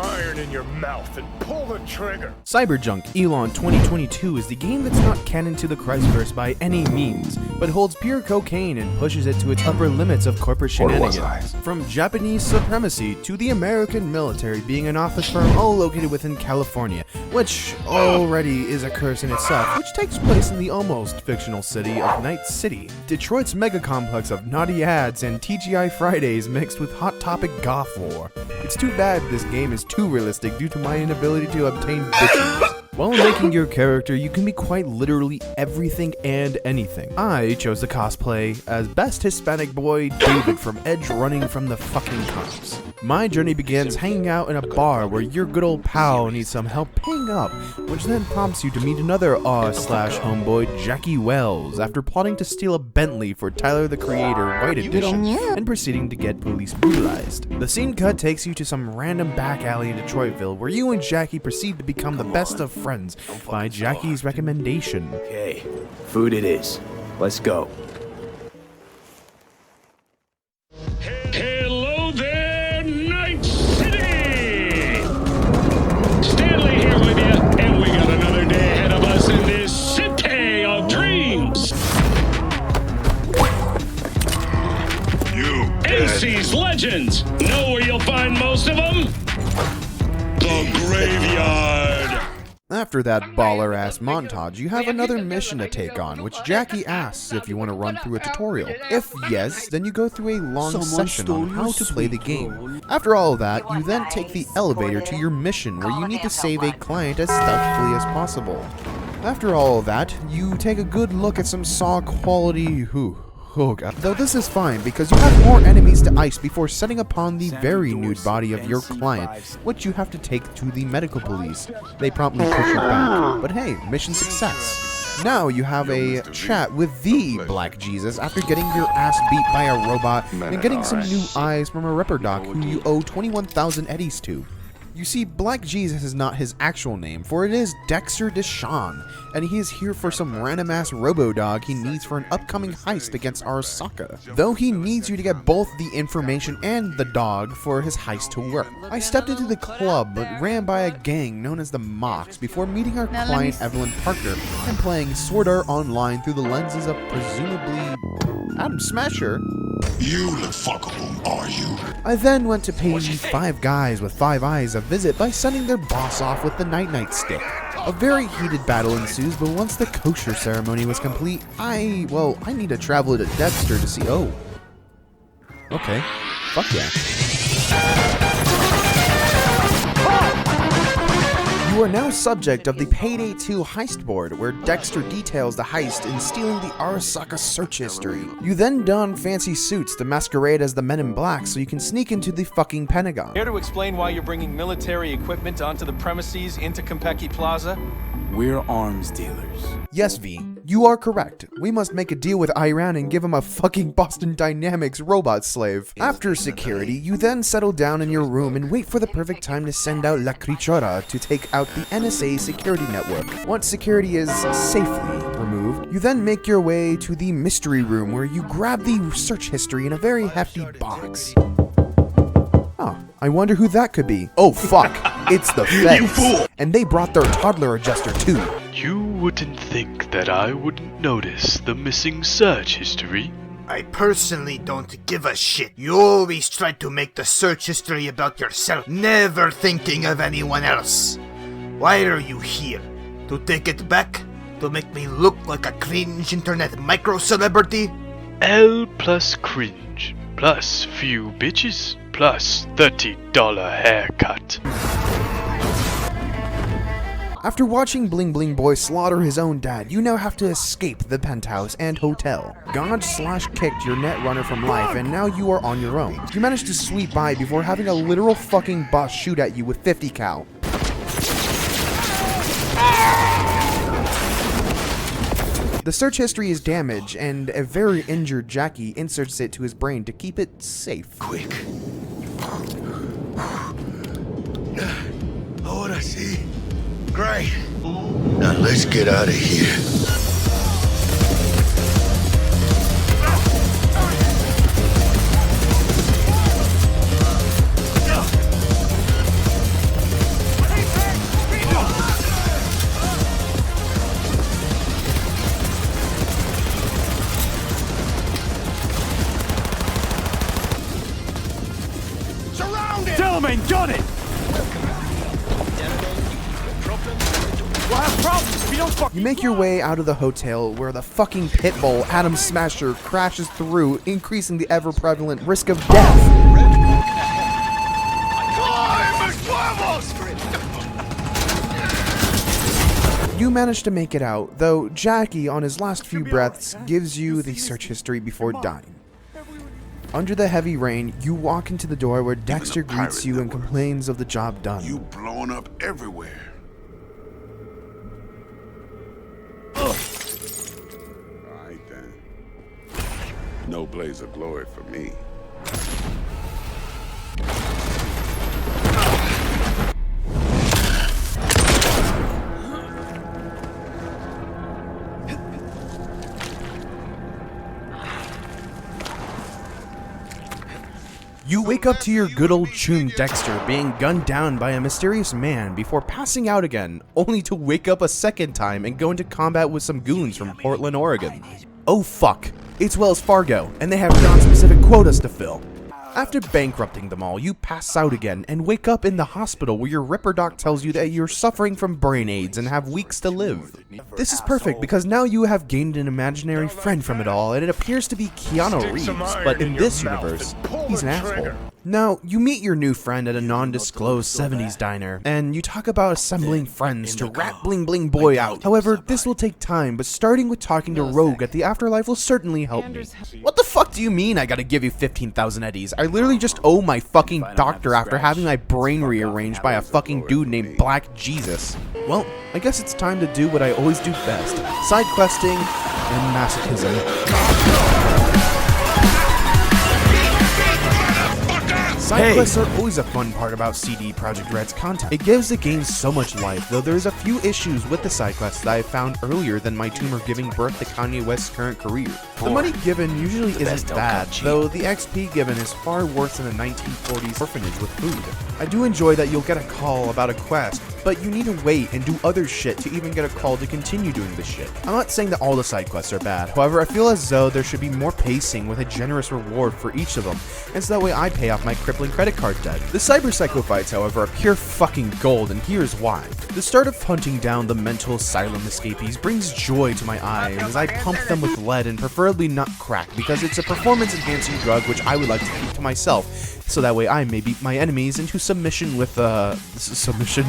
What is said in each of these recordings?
iron in your mouth and pull the trigger. Cyberpunk2022 is the game that's not canon to the Christverse by any means, but holds pure cocaine and pushes it to its upper limits of corporate shenanigans. From Japanese supremacy to the American military being an office firm all located within California, which already is a curse in itself, which takes place in the almost fictional city of Night City, Detroit's mega complex of naughty ads and TGI Fridays mixed with Hot Topic goth lore. It's too bad this game is too realistic due to my inability to obtain bitches. While making your character, you can be quite literally everything and anything. I chose to cosplay as best Hispanic boy David from Edge running from the fucking cops. My journey begins hanging out in a bar where your good old pal needs some help paying up, which then prompts you to meet another R/homeboy Jackie Wells after plotting to steal a Bentley for Tyler the Creator White Edition and proceeding to get police brutalized. The scene cut takes you to some random back alley in Detroitville where you and Jackie proceed to become the best of friends by Jackie's recommendation. Okay, food it is. Let's go. Hello there, Night City! Stanley here with you, and we got another day ahead of us in this city of dreams. AC's Legends! Know where you'll find most of them? The graveyard! After that baller-ass montage, you have another mission to take on, which Jackie asks if you want to run through a tutorial. If yes, then you go through a long session on how to play the game. After all of that, you then take the elevator to your mission, where you need to save a client as stealthily as possible. After all of that, you take a good look at some Saw quality oh god. Though this is fine because you have more enemies to ice before setting upon the very nude body of your client, which you have to take to the medical police. They promptly push you back, but hey, mission success. Now you have a chat with the Black Jesus after getting your ass beat by a robot and getting some new eyes from a Ripper Doc who you owe 21,000 eddies to. You see, Black Jesus is not his actual name, for it is Dexter Deshawn, and he is here for some random-ass robo-dog he needs for an upcoming heist against Arasaka, though he needs you to get both the information and the dog for his heist to work. I stepped into the club, but ran by a gang known as the Mox before meeting our client Evelyn Parker and playing Sword Art Online through the lenses of presumably Adam Smasher. You look fuckable, are you? I then went to pay 5 guys with 5 eyes a visit by sending their boss off with the night-night stick. A very heated battle ensues, but once the kosher ceremony was complete, I need to travel to Dexter to see. Oh. Okay. Fuck yeah. You are now subject of the Payday 2 heist board, where Dexter details the heist in stealing the Arasaka search history. You then don fancy suits to masquerade as the Men in Black so you can sneak into the fucking Pentagon. Here to explain why you're bringing military equipment onto the premises into Konpeki Plaza? We're arms dealers. Yes, V, you are correct. We must make a deal with Iran and give him a fucking Boston Dynamics robot slave. After security, you then settle down in your room and wait for the perfect time to send out La Crichora to take out the NSA security network. Once security is safely removed, you then make your way to the mystery room where you grab the search history in a very hefty box. Oh, I wonder who that could be. Oh fuck, it's the feds. You fool! And they brought their toddler adjuster too. You wouldn't think that I wouldn't notice the missing search history. I personally don't give a shit. You always try to make the search history about yourself, never thinking of anyone else. Why are you here? To take it back? To make me look like a cringe internet micro-celebrity? L plus cringe, plus few bitches, plus $30 haircut. After watching Bling Bling Boy slaughter his own dad, you now have to escape the penthouse and hotel. God/kicked your netrunner from life, and now you are on your own. You managed to sweep by before having a literal fucking boss shoot at you with 50 cal. The search history is damaged, and a very injured Jackie inserts it to his brain to keep it safe. Quick. Ahora sí. Great. Now let's get out of here. ain't done it! We'll have problems if you don't fucking You make your way out of the hotel where the fucking pitbull Atom Smasher crashes through, increasing the ever-prevalent risk of death. You manage to make it out, though Jackie, on his last few breaths, gives you the search history before dying. Under the heavy rain, you walk into the door where Dexter greets you and complains of the job done. You blowing up everywhere. Alright then. No blaze of glory for me. You wake up to your good old chum Dexter being gunned down by a mysterious man before passing out again, only to wake up a second time and go into combat with some goons from Portland, Oregon. Oh fuck, it's Wells Fargo, and they have non-specific quotas to fill. After bankrupting them all, you pass out again and wake up in the hospital where your Ripper Doc tells you that you're suffering from brain AIDS and have weeks to live. This is perfect because now you have gained an imaginary friend from it all, and it appears to be Keanu Reeves, but in this universe, he's an asshole. Now, you meet your new friend at a non-disclosed 70s diner, and you talk about assembling friends to rat Bling Bling Boy out. However, this will take time, but starting with talking to Rogue at the Afterlife will certainly help me. What the fuck do you mean I gotta give you 15,000 eddies? I literally just owe my fucking doctor after having my brain rearranged by a fucking dude named Black Jesus. Well, I guess it's time to do what I always do best. Side questing and masochism. Side quests are always a fun part about CD Projekt Red's content. It gives the game so much life, though there's a few issues with the side quests that I found earlier than my tumor giving birth to Kanye West's current career. The money given usually isn't bad, though the XP given is far worse than a 1940s orphanage with food. I do enjoy that you'll get a call about a quest, but you need to wait and do other shit to even get a call to continue doing this shit. I'm not saying that all the side quests are bad, however I feel as though there should be more pacing with a generous reward for each of them, and so that way I pay off my crippling credit card debt. The cyberpsycho fights, however, are pure fucking gold, and here's why. The start of hunting down the mental asylum escapees brings joy to my eyes as I pump them with lead and preferably not crack, because it's a performance enhancing drug which I would like to keep to myself, so that way I may beat my enemies into submission with, submission?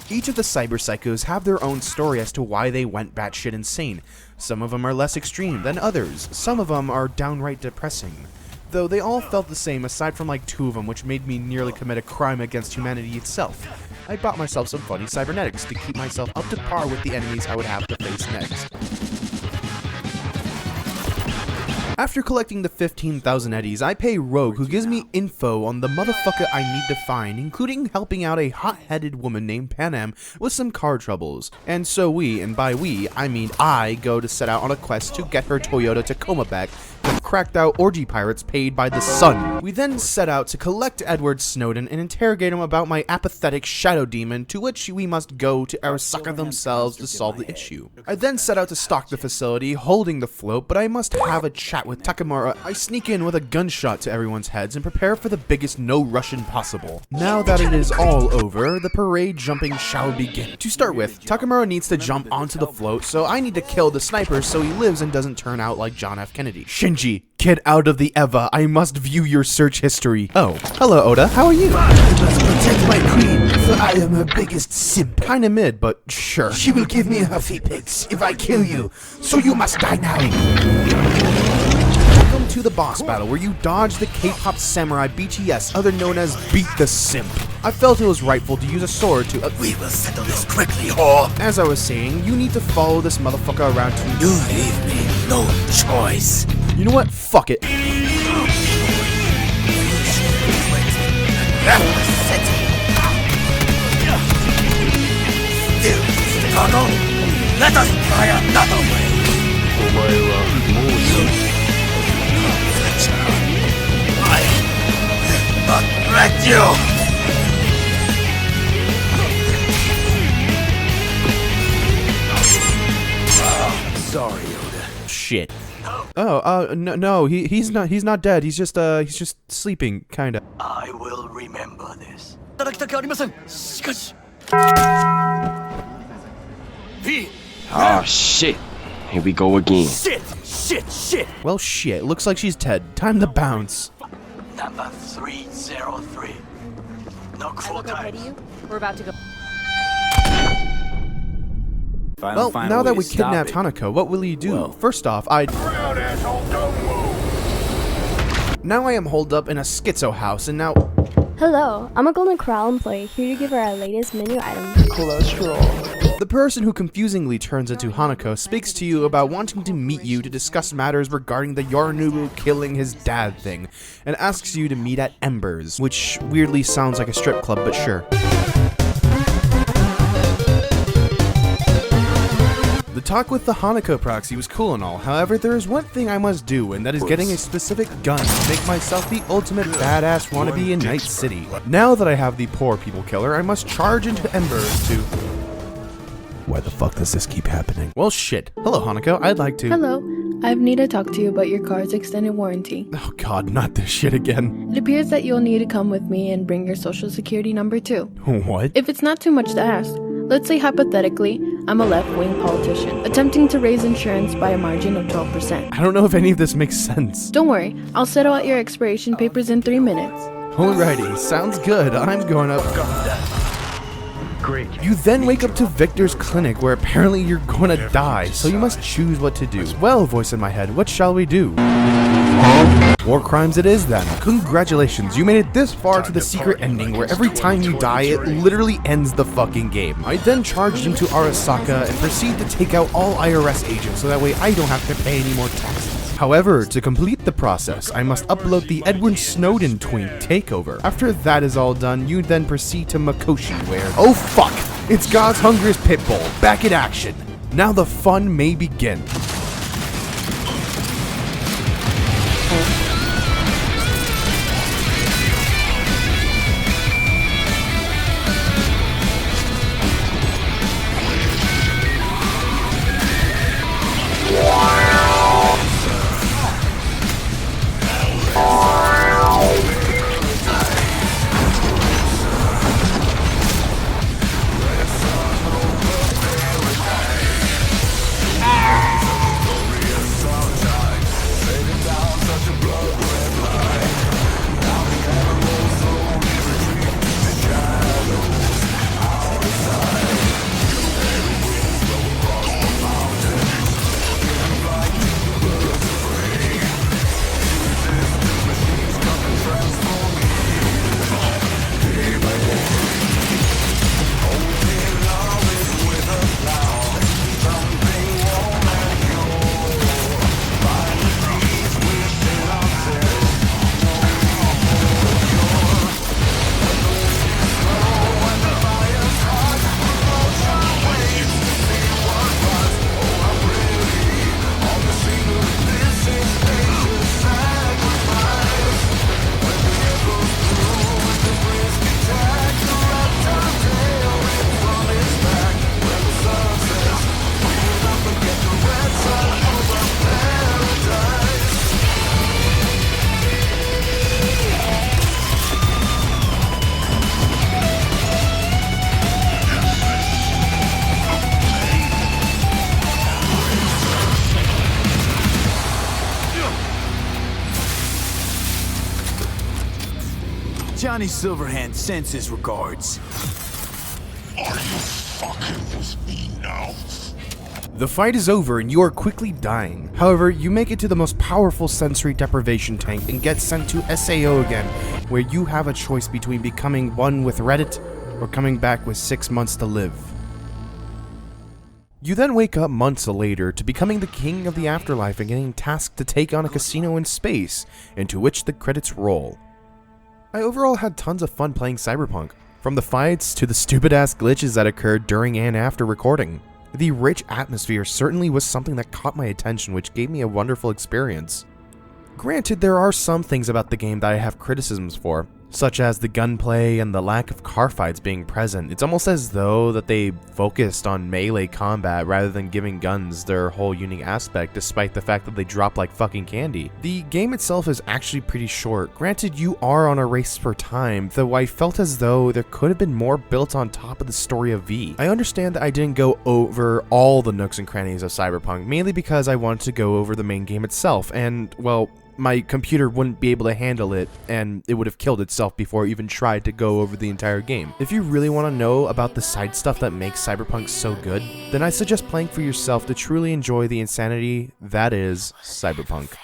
Each of the cyberpsychos have their own story as to why they went batshit insane. Some of them are less extreme than others, some of them are downright depressing. Though they all felt the same aside from like 2 of them, which made me nearly commit a crime against humanity itself. I bought myself some funny cybernetics to keep myself up to par with the enemies I would have to face next. After collecting the 15,000 eddies, I pay Rogue, who gives me info on the motherfucker I need to find, including helping out a hot-headed woman named Panam with some car troubles. And so we, and by we, I mean I, go to set out on a quest to get her Toyota Tacoma back with cracked out orgy pirates paid by the sun. We then set out to collect Edward Snowden and interrogate him about my apathetic shadow demon, to which we must go to Arasaka themselves to solve the issue. I then set out to stalk the facility, holding the float, but I must have a chat with Takamura. I sneak in with a gunshot to everyone's heads and prepare for the biggest no Russian possible. Now that it is all over, the parade jumping shall begin. To start with, Takamura needs to jump onto the float, so I need to kill the sniper so he lives and doesn't turn out like John F. Kennedy. Shinji, get out of the Eva. I must view your search history. Oh, hello Oda, how are you? I must protect my queen, for I am her biggest simp. Kinda mid, but sure. She will give me her feet pics if I kill you, so you must die now. To the boss battle where you dodge the K-pop samurai BTS, other known as Beat the Simp. I felt it was rightful to use a sword to... We will settle this quickly, whore. As I was saying, you need to follow this motherfucker around to... You leave me no choice. You know what? Fuck it. Left the city. Still struggle? Let us try another way. I will not let you. Sorry, Yoda. Shit. Oh, no, he's not dead. He's just sleeping, kinda. I will remember this. Oh shit. Here we go again. Shit! Well, shit. Looks like she's dead. Time to bounce. Number 303. No cruel times. We're about to go. Well, now that we kidnapped Hanako, what will you do? Well, first off, Now I am holed up in a schizo house, and now... Hello, I'm a Golden Corral employee here to give her our latest menu item. The person who confusingly turns into Hanako speaks to you about wanting to meet you to discuss matters regarding the Yorinobu killing his dad thing, and asks you to meet at Embers, which weirdly sounds like a strip club, but sure. The talk with the Hanako proxy was cool and all, however there is one thing I must do, and that is getting a specific gun to make myself the ultimate badass wannabe in Night City. Now that I have the poor people killer, I must charge into Embers to... Why the fuck does this keep happening? Well shit. Hello Hanako, I'd like to... Hello. I need to talk to you about your car's extended warranty. Oh god, not this shit again. It appears that you'll need to come with me and bring your social security number too. What? If it's not too much to ask, let's say hypothetically, I'm a left-wing politician, attempting to raise insurance by a margin of 12%. I don't know if any of this makes sense. Don't worry, I'll settle out your expiration papers in 3 minutes. Alrighty, sounds good. I'm going up. Great. You then wake up to Victor's clinic where apparently you're gonna die, so you must choose what to do. Well, voice in my head, what shall we do? War crimes it is then. Congratulations, you made it this far to the secret ending where every time you die, it literally ends the fucking game. I then charged into Arasaka and proceed to take out all IRS agents so that way I don't have to pay any more taxes. However, to complete the process, I must upload the Edward Snowden twink takeover. After that is all done, you then proceed to Makoshi where... Oh fuck! It's God's Hunger's Pitbull, back in action. Now the fun may begin. Johnny Silverhand sends his regards. Are you fucking with me now? The fight is over and you are quickly dying. However, you make it to the most powerful sensory deprivation tank and get sent to SAO again, where you have a choice between becoming one with Reddit or coming back with 6 months to live. You then wake up months later to becoming the king of the afterlife and getting tasked to take on a casino in space, into which the credits roll. I overall had tons of fun playing Cyberpunk, from the fights to the stupid ass glitches that occurred during and after recording. The rich atmosphere certainly was something that caught my attention, which gave me a wonderful experience. Granted, there are some things about the game that I have criticisms for, such as the gunplay and the lack of car fights being present. It's almost as though that they focused on melee combat rather than giving guns their whole unique aspect, despite the fact that they drop like fucking candy. The game itself is actually pretty short. Granted, you are on a race for time, though I felt as though there could have been more built on top of the story of V. I understand that I didn't go over all the nooks and crannies of Cyberpunk, mainly because I wanted to go over the main game itself, and, well, my computer wouldn't be able to handle it, and it would have killed itself before it even tried to go over the entire game. If you really want to know about the side stuff that makes Cyberpunk so good, then I suggest playing for yourself to truly enjoy the insanity that is Cyberpunk.